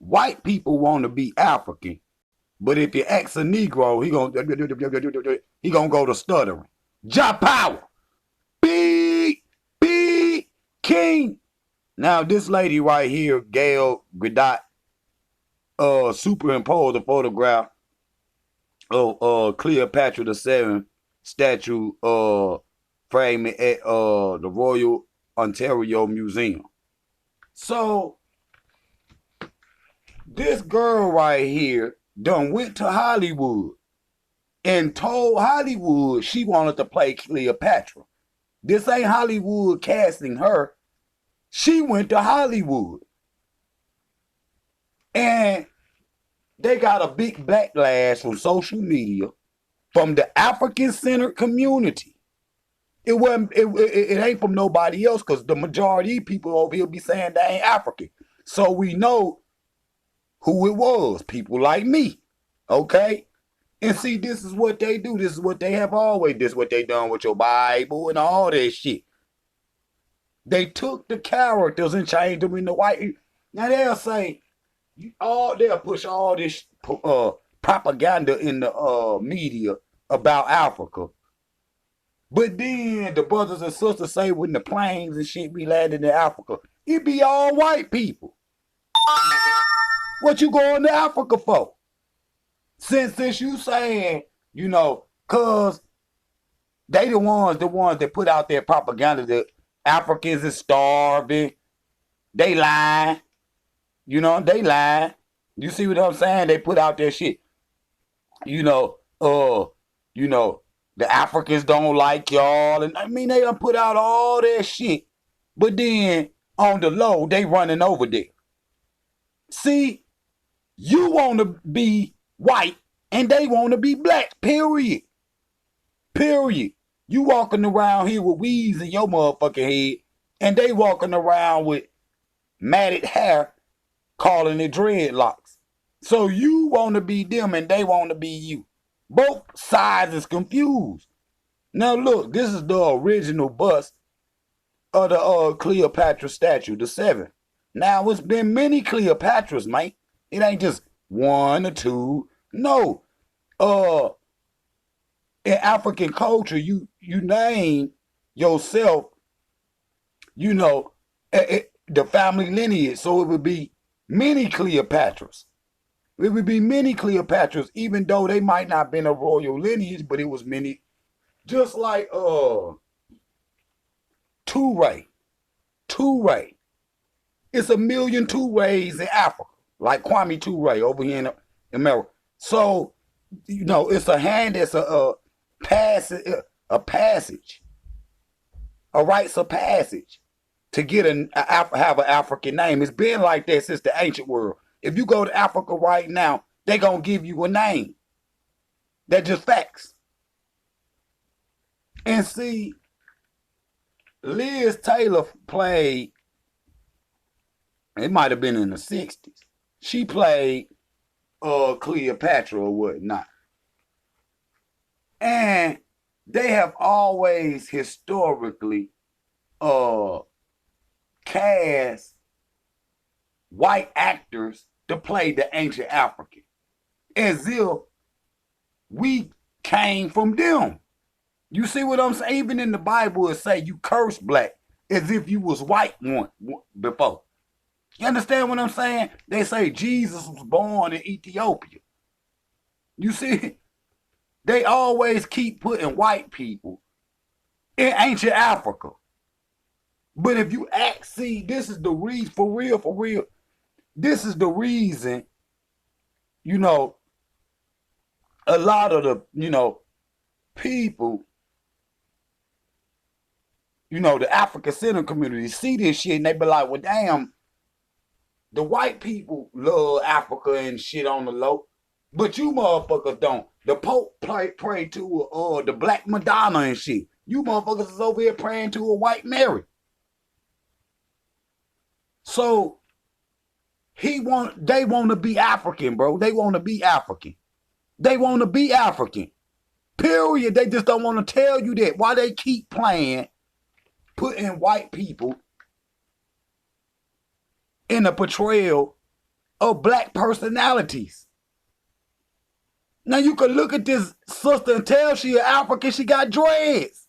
white people want to be African, but if you ask a Negro, he gonna go to stuttering. Ja power, big king. Now this lady right here, Gail Gadot, superimposed a photograph of Cleopatra the 7th statue framing at the Royal Ontario Museum. So this girl right here done went to Hollywood and told Hollywood she wanted to play Cleopatra. This ain't Hollywood casting her. She went to Hollywood. And they got a big backlash from social media from the African-centered community. It ain't from nobody else, because the majority of people over here be saying they ain't African. So we know who it was, people like me. Okay? And see, this is what they do. This is what they have always. This is what they done with your Bible and all that shit. They took the characters and changed them into white. Now they'll say, they'll push all this propaganda in the media about Africa. But then the brothers and sisters say when the planes and shit be landing in Africa, it be all white people. What you going to Africa for? Since you saying, cause they the ones that put out their propaganda that Africans is starving. They lying. They lying. You see what I'm saying? They put out their shit. The Africans don't like y'all. And I mean, they done put out all their shit. But then, on the low, they running over there. See, you want to be white, and they want to be black, period. Period. You walking around here with weeds in your motherfucking head, and they walking around with matted hair, calling it dreadlocks. So you want to be them, and they want to be you. Both sides is confused. Now look, this is the original bust of the Cleopatra statue, the 7th. Now it's been many Cleopatras, man. It ain't just one or two. No. In African culture, you name yourself, the family lineage. So it would be many Cleopatras. It would be many Cleopatras, even though they might not have been a royal lineage, but it was many. Just like Toure. It's a million Toures in Africa, like Kwame Toure over here in America. So, it's a hand, it's a passage, a rites of passage to get have an African name. It's been like that since the ancient world. If you go to Africa right now, they're going to give you a name. That's just facts. And see, Liz Taylor played, it might have been in the 60s. She played Cleopatra or whatnot. And they have always historically cast white actors to play the ancient African, as if we came from them. You see what I'm saying? Even in the Bible, it say you curse black as if you was white one before. You understand what I'm saying? They say Jesus was born in Ethiopia. You see, they always keep putting white people in ancient Africa. But if you see, this is the reason, for real, this is the reason, a lot of the, people, the African-centered community see this shit and they be like, well, damn, the white people love Africa and shit on the low, but you motherfuckers don't. The Pope pray to the Black Madonna and shit. You motherfuckers is over here praying to a white Mary. So they want to be African, bro. They want to be African. They want to be African. Period. They just don't want to tell you that. Why they keep playing, putting white people in a portrayal of black personalities. Now you can look at this sister and tell she an African. She got dreads.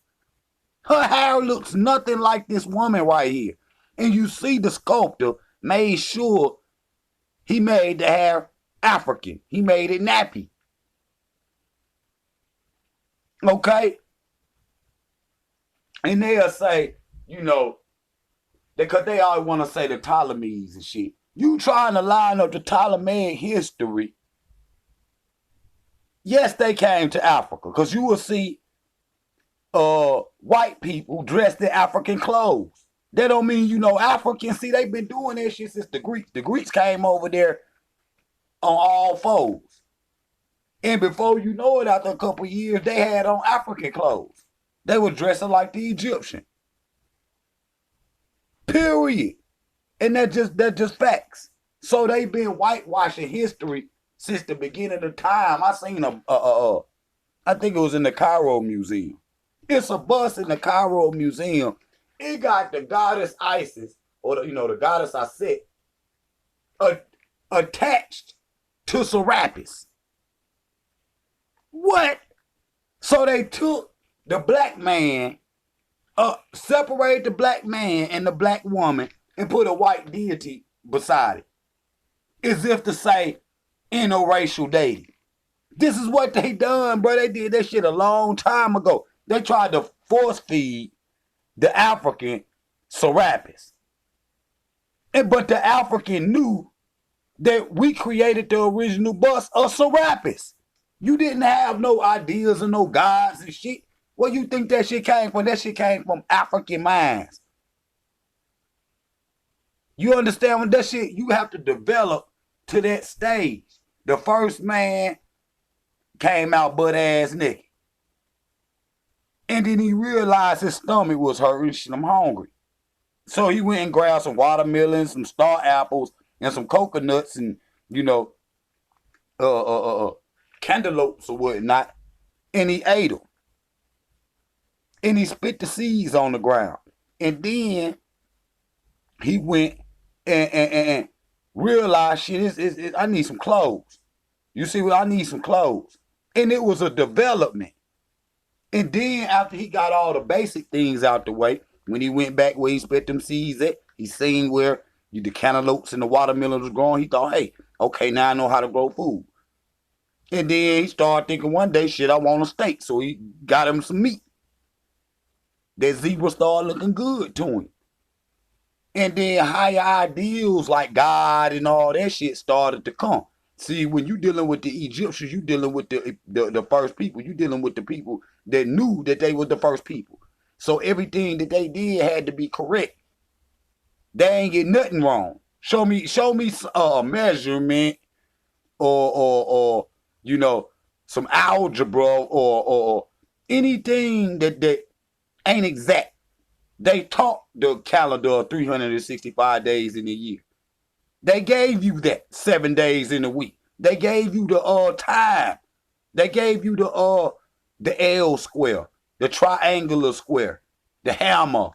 Her hair looks nothing like this woman right here. And you see the sculptor made sure he made the hair African. He made it nappy. Okay? And they'll say, because they always want to say the Ptolemies and shit. You trying to line up the Ptolemaic history. Yes, they came to Africa. Because you will see white people dressed in African clothes. That don't mean Africans. See, they've been doing that shit since the Greeks. The Greeks came over there on all fours. And before you know it, after a couple years, they had on African clothes. They were dressing like the Egyptian. Period. And that's just facts. So they've been whitewashing history since the beginning of time. I seen I think it was in the Cairo Museum. It's a bus in the Cairo Museum. It got the goddess Isis, or the goddess Aset, attached to Serapis. What? So they took the black man, separated the black man and the black woman, and put a white deity beside it. As if to say, interracial dating. This is what they done, bro. They did that shit a long time ago. They tried to force feed the African Serapis. But the African knew that we created the original bust of Serapis. You didn't have no ideas and no gods and shit. Where you think that shit came from? That shit came from African minds. You understand when that shit, you have to develop to that stage. The first man came out butt ass naked. And then he realized his stomach was hurting and I'm hungry. So he went and grabbed some watermelons, some star apples, and some coconuts and, cantaloupes or whatnot. And he ate them. And he spit the seeds on the ground. And then he went and realized, shit, I need some clothes. You see what? I need some clothes. And it was a development. And then after he got all the basic things out the way, when he went back where he spit them seeds at, he seen where the cantaloupes and the watermelons was growing. He thought, hey, okay, now I know how to grow food. And then he started thinking one day, shit, I want a steak. So he got him some meat. That zebra started looking good to him. And then higher ideals like God and all that shit started to come. See, when you dealing with the Egyptians, you dealing with the first people. You dealing with the people that knew that they were the first people. So everything that they did had to be correct. They ain't get nothing wrong. Show me a measurement or some algebra or anything that ain't exact. They taught the calendar of 365 days in a year. They gave you that 7 days in a week. They gave you the time. They gave you the L square, the triangular square, the hammer,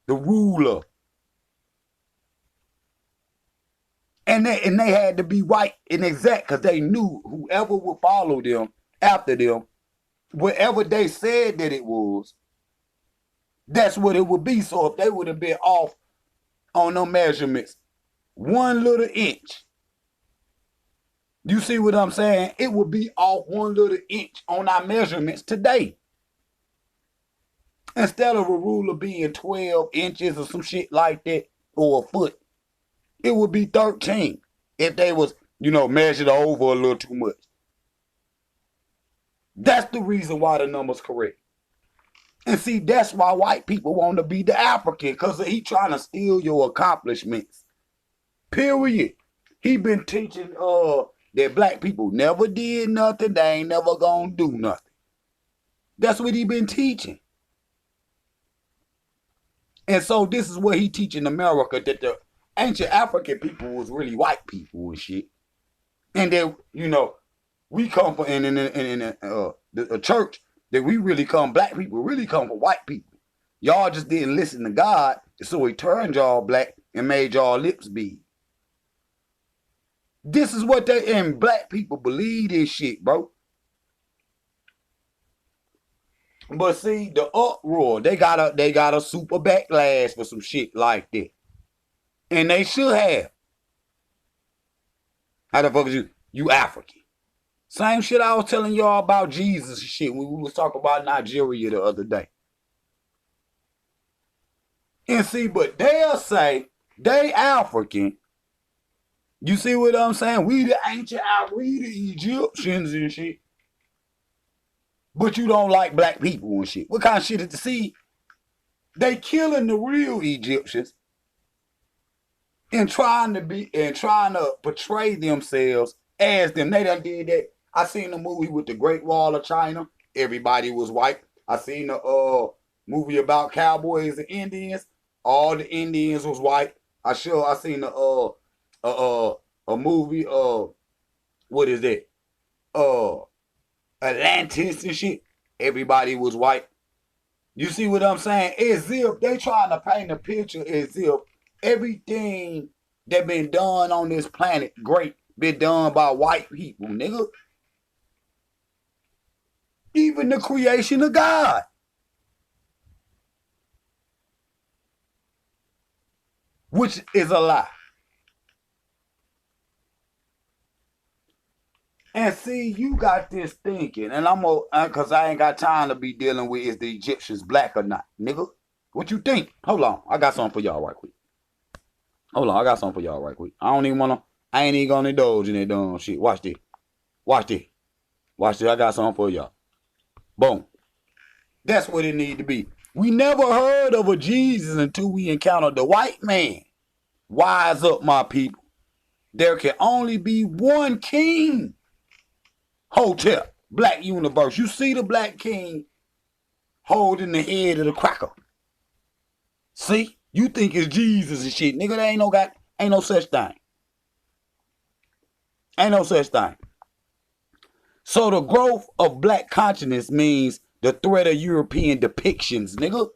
the ruler. And they had to be right and exact because they knew whoever would follow them after them, whatever they said that it was, that's what it would be. So if they would have been off on them measurements, 1 little inch, you see what I'm saying? It would be off 1 little inch on our measurements today. Instead of a ruler being 12 inches or some shit like that, or a foot, it would be 13 if they was, measured over a little too much. That's the reason why the number's correct. And see, that's why white people want to be the African, because he trying to steal your accomplishments. Period. He been teaching that black people never did nothing, they ain't never gonna do nothing. That's what he been teaching. And so this is what he teaching America, that the ancient African people was really white people and shit. And that, we come from in a church that we really come, black people really come from white people. Y'all just didn't listen to God, so he turned y'all black and made y'all lips big. This is what they and black people believe this shit, bro. But see, the uproar, they got a super backlash for some shit like that. And they should have. How the fuck is you? You African. Same shit I was telling y'all about Jesus shit when we was talking about Nigeria the other day. And see, but they'll say they African. You see what I'm saying? We the ancient, we the Egyptians and shit. But you don't like black people and shit. What kind of shit is to see? They killing the real Egyptians and trying to portray themselves as them. They done did that. I seen the movie with the Great Wall of China. Everybody was white. I seen the movie about cowboys and Indians. All the Indians was white. I seen a movie what is that? Atlantis and shit. Everybody was white. You see what I'm saying? As if they trying to paint a picture as if everything that been done on this planet great been done by white people, nigga. Even the creation of God. Which is a lie. And see, you got this thinking, and I'm gonna, cause I ain't got time to be dealing with is the Egyptians black or not, nigga. What you think? Hold on, I got something for y'all right quick. Hold on, I got something for y'all right quick. I ain't even gonna indulge in that dumb shit. Watch this. Watch this. Watch this. I got something for y'all. Boom. That's what it need to be. We never heard of a Jesus until we encountered the white man. Wise up, my people. There can only be one king. Hotel, Black Universe. You see the black king holding the head of the cracker. See? You think it's Jesus and shit. Nigga, there ain't no such thing. Ain't no such thing. So the growth of black consciousness means the threat of European depictions, nigga.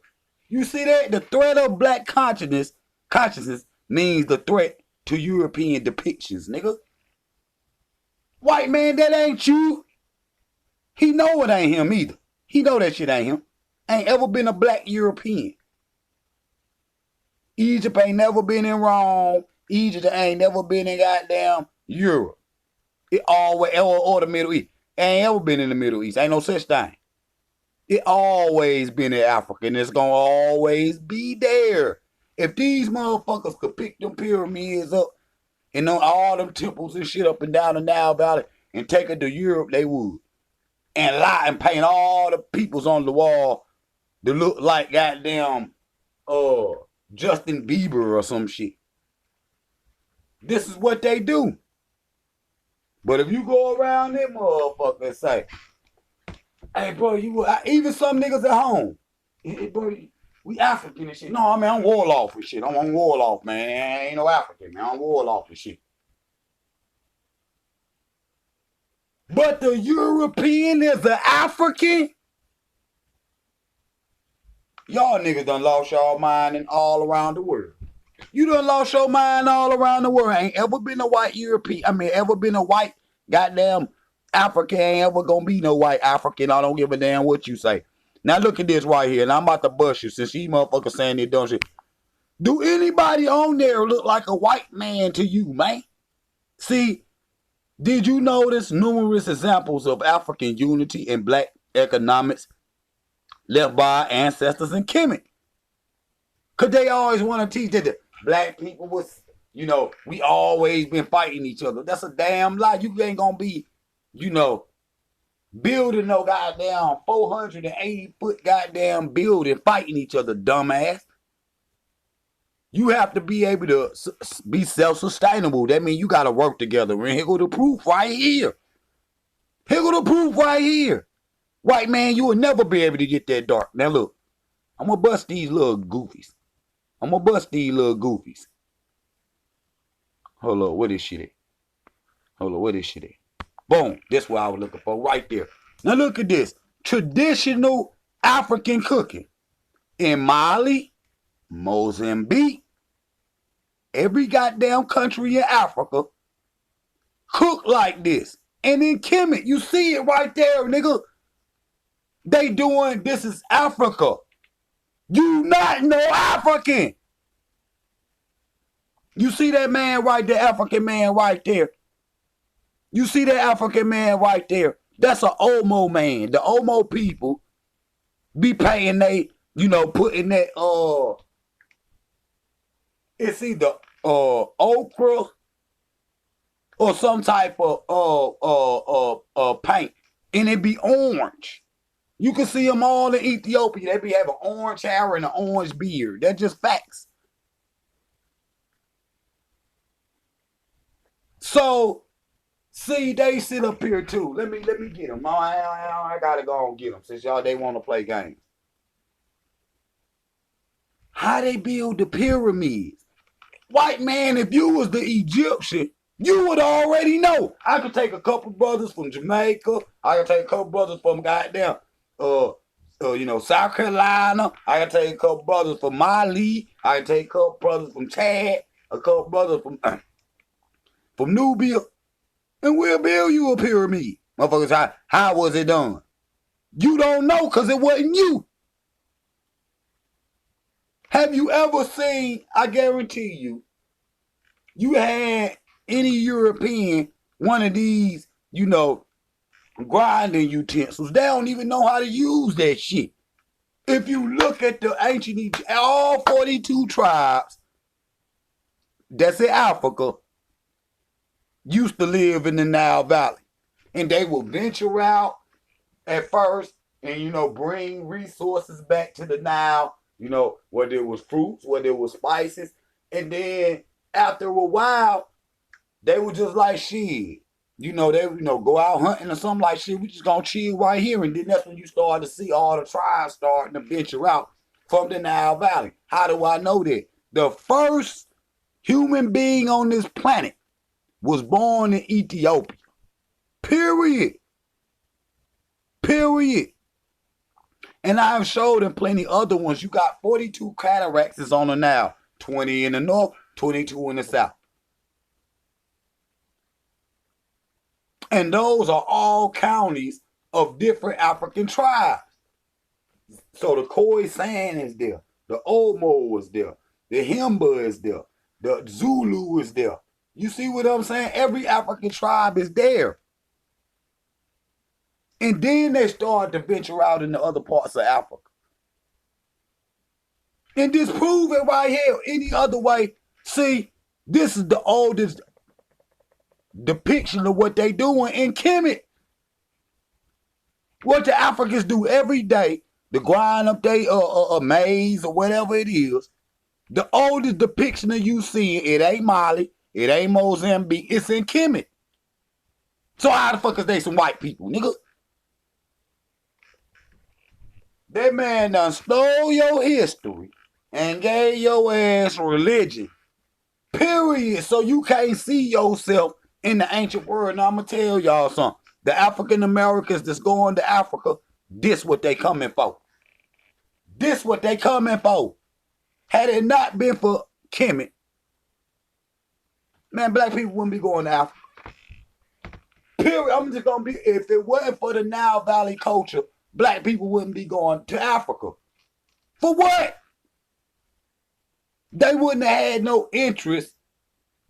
You see that? The threat of black consciousness means the threat to European depictions, nigga. White man, that ain't you. He know it ain't him either. He know that shit ain't him. Ain't ever been a black European. Egypt ain't never been in Rome. Egypt ain't never been in goddamn Europe. It always or the Middle East. Ain't ever been in the Middle East. Ain't no such thing. It always been in Africa, and it's gonna always be there. If these motherfuckers could pick them pyramids up and all them temples and shit up and down the Nile Valley and take it to Europe, they would. And lie and paint all the peoples on the wall to look like goddamn Justin Bieber or some shit. This is what they do. But if you go around them motherfuckers and say, hey, bro, even some niggas at home, hey, bro, we African and shit. No, I mean, I'm Warlock and shit. I'm Warlock, man. I ain't no African, man. I'm Warlock and shit. But the European is an African? Y'all niggas done lost y'all mind and all around the world. You done lost your mind all around the world. Ain't ever been a white European. Ever been a white goddamn African. Ain't ever gonna be no white African. I don't give a damn what you say. Now look at this right here, and I'm about to bust you since these motherfuckers saying they dumb shit. Do anybody on there look like a white man to you, man? See, did you notice numerous examples of African unity and black economics left by our ancestors in Kemet? Because they always want to teach that the black people was, we always been fighting each other. That's a damn lie. You ain't going to be, building no goddamn 480-foot goddamn building fighting each other, dumbass. You have to be able to be self-sustainable. That means you got to work together. And here go the proof right here. Here go the proof right here. White man, you will never be able to get that dark. Now look, I'm going to bust these little goofies. Hold up, what is shit at? Boom, that's what I was looking for right there. Now look at this. Traditional African cooking. In Mali, Mozambique, every goddamn country in Africa, cook like this. And in Kemet, you see it right there, nigga. They doing, this is Africa. You not no African. You see that man right there, African man right there. You see that African man right there. That's an Omo man. The Omo people be paying they, putting that, it's either okra or some type of paint. And it be orange. You can see them all in Ethiopia. They be having orange hair and an orange beard. That's just facts. So, see, they sit up here too. Let me get them. I gotta go and get them since y'all they want to play games. How they build the pyramids? White man, if you was the Egyptian, you would already know. I could take a couple brothers from Jamaica. I could take a couple brothers from goddamn, South Carolina. I could take a couple brothers from Mali. I could take a couple brothers from Chad. A couple brothers from Nubia. And we'll build you a pyramid. Motherfuckers, how was it done? You don't know because it wasn't you. Have you ever seen, I guarantee you had any European, one of these, grinding utensils. They don't even know how to use that shit. If you look at the ancient Egypt, all 42 tribes that's in Africa used to live in the Nile Valley. And they will venture out at first and, bring resources back to the Nile, whether it was fruits, whether it was spices. And then after a while, they were just like, shit. They go out hunting or something like shit. We just gonna chill right here. And then that's when you start to see all the tribes starting to venture out from the Nile Valley. How do I know that? The first human being on this planet was born in Ethiopia. Period. And I've showed in plenty other ones. You got 42 cataracts on the Nile. 20 in the north, 22 in the south. And those are all counties of different African tribes. So the Khoisan is there. The Omo is there. The Himba is there. The Zulu is there. You see what I'm saying? Every African tribe is there. And then they started to venture out into other parts of Africa. And disprove it right here. Any other way. See, this is the oldest depiction of what they doing in Kemet. What the Africans do every day to grind up their maize or whatever it is. The oldest depiction of you seeing, it ain't Mali, it ain't Mozambique, it's in Kemet. So how the fuck is they some white people, nigga? That man done stole your history and gave your ass religion. Period. So you can't see yourself in the ancient world. Now I'm going to tell y'all something. The African Americans that's going to Africa, this what they coming for. This what they coming for. Had it not been for Kemet, man, black people wouldn't be going to Africa. Period. I'm just going to be, if it wasn't for the Nile Valley culture, black people wouldn't be going to Africa. For what? They wouldn't have had no interest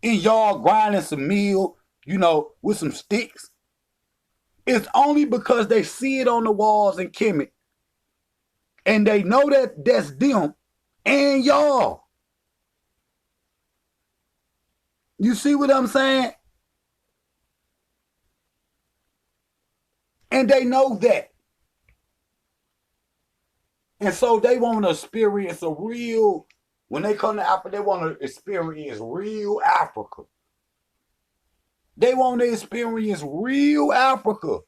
in y'all grinding some meal, with some sticks. It's only because they see it on the walls in Kemet and they know that that's them and y'all. You see what I'm saying? And they know that. And so they want to experience when they come to Africa, they want to experience real Africa. They want to experience real Africa.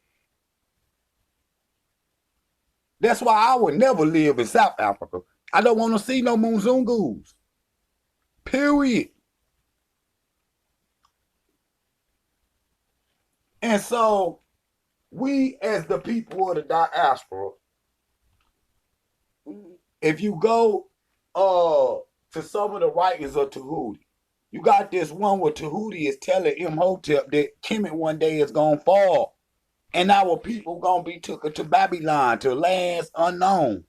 That's why I would never live in South Africa. I don't want to see no Mzungus. Period. And so, we as the people of the diaspora, if you go to some of the writings of Tahuti, You got this one where Tahuti is telling Imhotep that Kemet one day is gonna fall, and our people gonna be taken to Babylon, to lands unknown,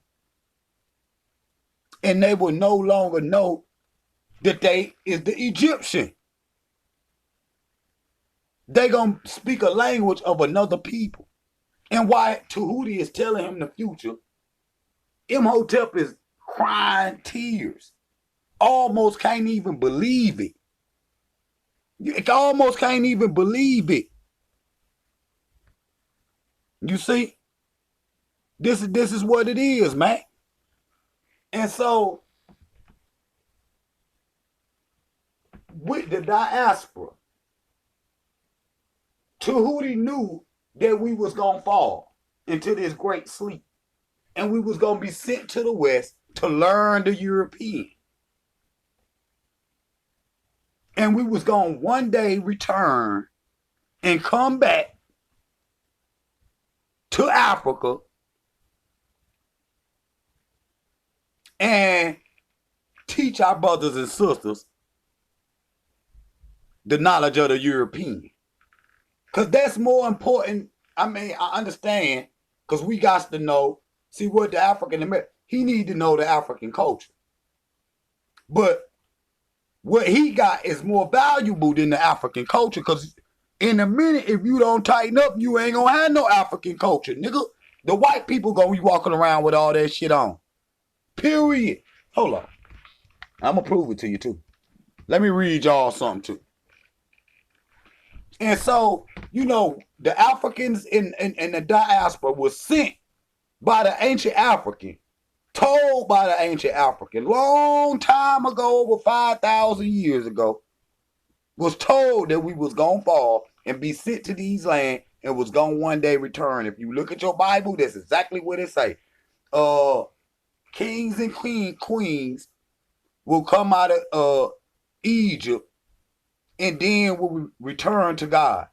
and they will no longer know that they is the Egyptian. They gonna speak a language of another people. And why Tahuti is telling him the future, Imhotep is crying tears. Almost can't even believe it. You almost can't even believe it. You see? This is what it is, man. And so, with the diaspora, Tahuti knew that we was gonna fall into this great sleep, and we was gonna be sent to the West to learn the European, and we was gonna one day return and come back to Africa and teach our brothers and sisters the knowledge of the European. Because that's more important. I mean, I understand, because we got to know, see what the African American, he need to know the African culture. But what he got is more valuable than the African culture, because in a minute, if you don't tighten up, you ain't gonna have no African culture, nigga. The white people gonna be walking around with all that shit on. Period. Hold on. I'm gonna prove it to you too. Let me read y'all something too. And so, you know, the Africans in the diaspora was sent by the ancient African, told by the ancient African, long time ago, over 5,000 years ago, was told that we was gonna fall and be sent to these lands and was gonna one day return. If you look at your Bible, that's exactly what it say. Kings and queens will come out of Egypt and then will return to God.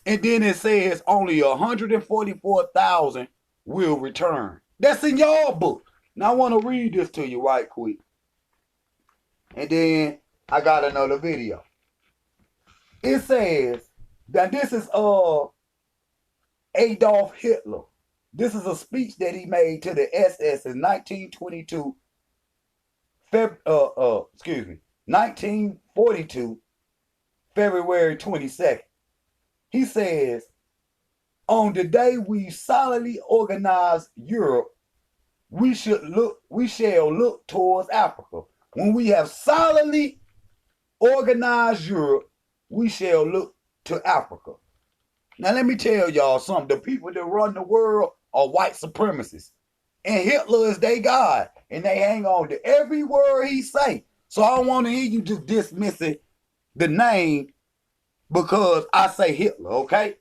And then it says only 144,000 will return. That's in your book. Now I want to read this to you right quick. And then I got another video. It says that this is Adolf Hitler. This is a speech that he made to the SS in 1922, 1942, February 22nd. He says, on the day we solidly organize Europe, we shall look towards Africa. When we have solidly organized Europe, we shall look to Africa. Now let me tell y'all something. The people that run the world are white supremacists. And Hitler is their God. And they hang on to every word he say. So I don't want to hear you just dismissing the name because I say Hitler, okay?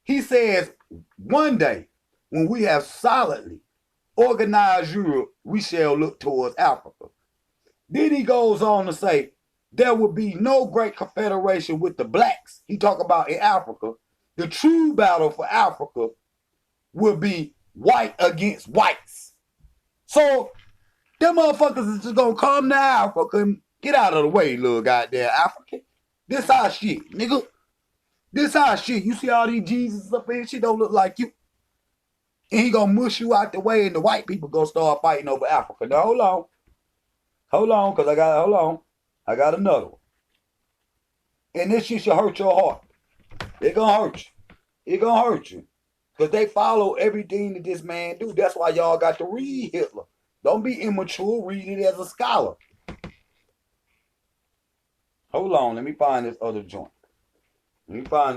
He says, one day, when we have solidly organized Europe, we shall look towards Africa. Then he goes on to say, there will be no great confederation with the blacks. He talk about in Africa. The true battle for Africa will be white against whites. So, them motherfuckers is just gonna come to Africa and get out of the way, little goddamn African. This our shit, nigga. This our shit. You see all these Jesus up here, shit don't look like you. And he gonna mush you out the way and the white people gonna start fighting over Africa. Now, hold on. Hold on, because I got another one. And this shit should hurt your heart. It gonna hurt you. It gonna hurt you. Because they follow everything that this man do. That's why y'all got to read Hitler. Don't be immature. Read it as a scholar. Hold on. Let me find this other joint. Because I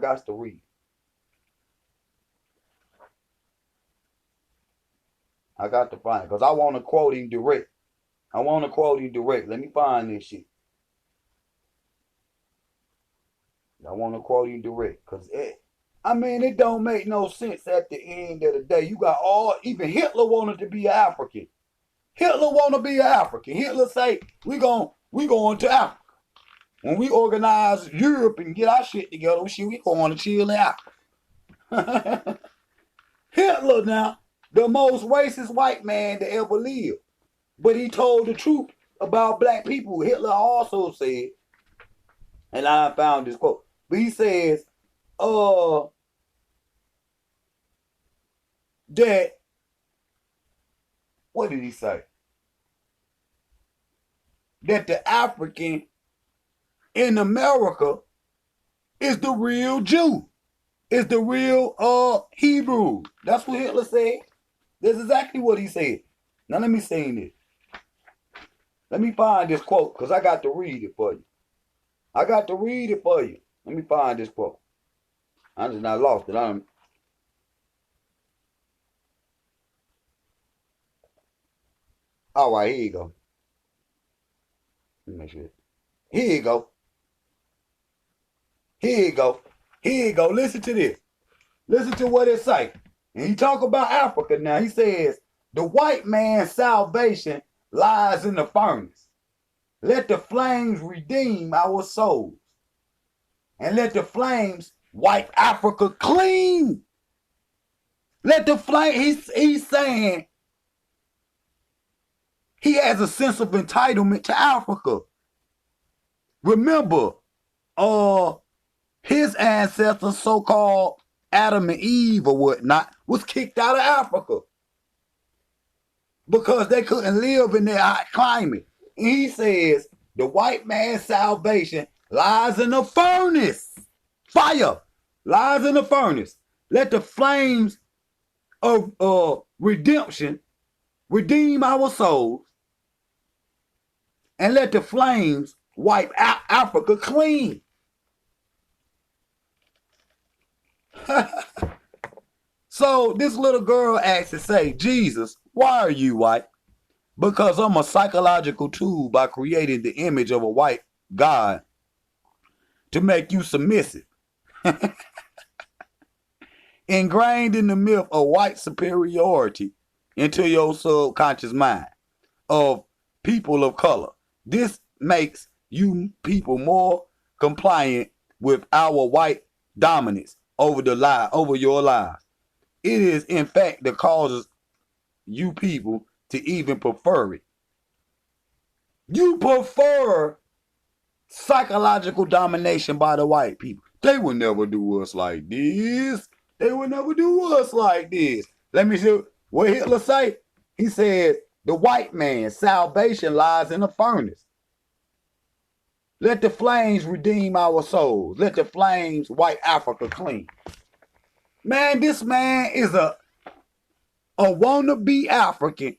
got to read. I got to find it. Because I want to quote him direct. Let me find this shit. I want to quote you direct, because it don't make no sense at the end of the day. You got even Hitler wanted to be an African. Hitler say, we going to Africa. When we organize Europe and get our shit together, we going to chill in Africa. Hitler now, the most racist white man to ever live. But he told the truth about black people. Hitler also said, and I found this quote, but he says, that, what did he say? That the African in America is the real Jew. Is the real Hebrew. That's what Hitler said. That's exactly what he said. Now let me sing this. Let me find this quote, because I got to read it for you. I got to read it for you. Let me find this quote. I just not lost it. All right, here you go. Let me make sure. Here you go. Here you go. Here you go. Listen to this. Listen to what it say. And he talk about Africa now. He says, the white man's salvation lies in the furnace. Let the flames redeem our souls. And let the flames wipe Africa clean. Let the flame, he's saying he has a sense of entitlement to Africa. Remember, his ancestors, so-called Adam and Eve or whatnot, was kicked out of Africa because they couldn't live in their hot climate. And he says the white man's salvation lies in the furnace. Fire lies in the furnace. Let the flames of redemption redeem our souls, and let the flames wipe Africa clean. So this little girl asks to say, Jesus, why are you white? Because I'm a psychological tool by creating the image of a white God to make you submissive. Ingrained in the myth of white superiority into your subconscious mind of people of color. This makes you people more compliant with our white dominance over your lives. It is in fact that causes you people to even prefer it. You prefer psychological domination by the white people. They will never do us like this. They will never do us like this. Let me see what Hitler say. He said, the white man's salvation lies in the furnace. Let the flames redeem our souls. Let the flames wipe Africa clean. Man, this man is a wannabe African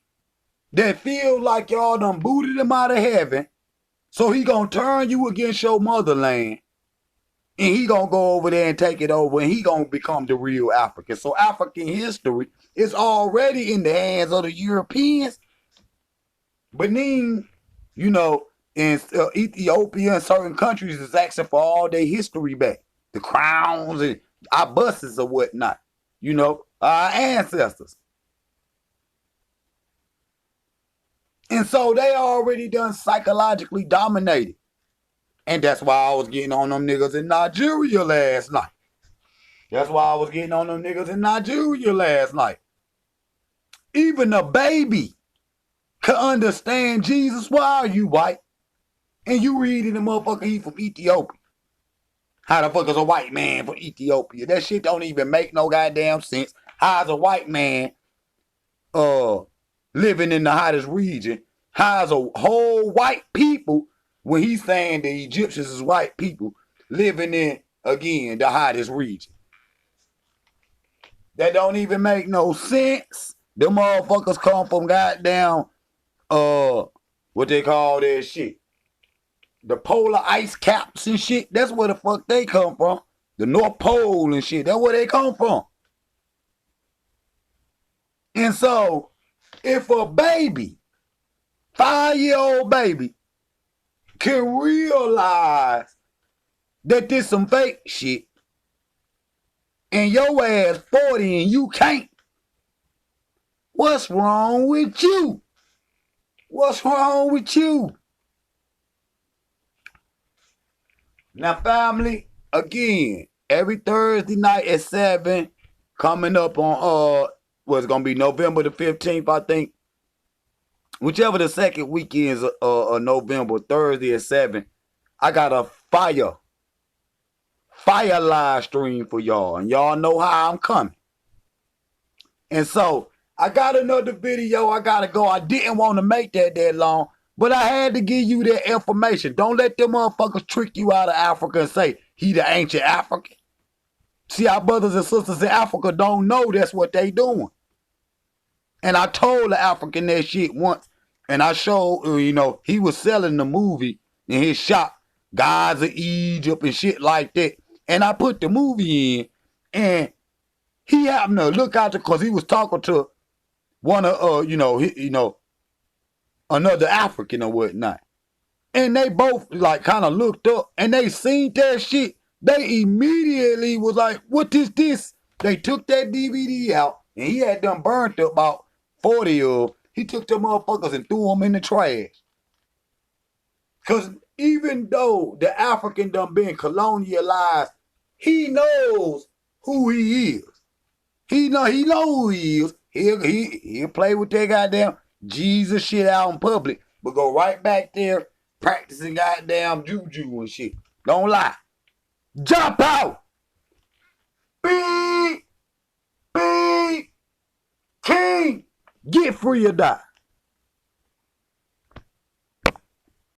that feel like y'all done booted him out of heaven. So he gonna turn you against your motherland. And he gonna go over there and take it over, and he gonna become the real African. So African history is already in the hands of the Europeans. Benin, in Ethiopia and certain countries is asking for all their history back. The crowns and our buses or whatnot. Our ancestors. And so they already done psychologically dominated. And that's why I was getting on them niggas in Nigeria last night. Even a baby can understand Jesus. Why are you white? And you reading the motherfucker, he from Ethiopia. How the fuck is a white man from Ethiopia? That shit don't even make no goddamn sense. How's a white man living in the hottest region? How's a whole white people, when he's saying the Egyptians is white people, living in, again, the hottest region? That don't even make no sense. Them motherfuckers come from goddamn, what they call that shit? The polar ice caps and shit. That's where the fuck they come from. The North Pole and shit. That's where they come from. And so, if a baby, 5-year-old baby, can realize that this some fake shit, and your ass 40 and you can't, what's wrong with you? What's wrong with you? Now, family, again, every Thursday night at 7, coming up on what's gonna be November the 15th, I think. whichever the second weekends of November, Thursday at 7, I got a fire live stream for y'all. And y'all know how I'm coming. And so I got another video. I gotta go. I didn't want to make that long, but I had to give you that information. Don't let them motherfuckers trick you out of Africa and say he the ancient African. See, our brothers and sisters in Africa don't know that's what they doing. And I told the African that shit once, and I showed, he was selling the movie in his shop, Gods of Egypt and shit like that. And I put the movie in, and he happened to look out there because he was talking to one of, another African or whatnot. And they both like kind of looked up and they seen that shit. They immediately was like, what is this? They took that DVD out and he had them burnt up about 40 of them. He took them motherfuckers and threw them in the trash. Because even though the African done been colonialized, he knows who he is. He know who he is. He'll play with that goddamn Jesus shit out in public, but go right back there practicing goddamn juju and shit. Don't lie. Jump out! Beep! Beep! King! Get free or die.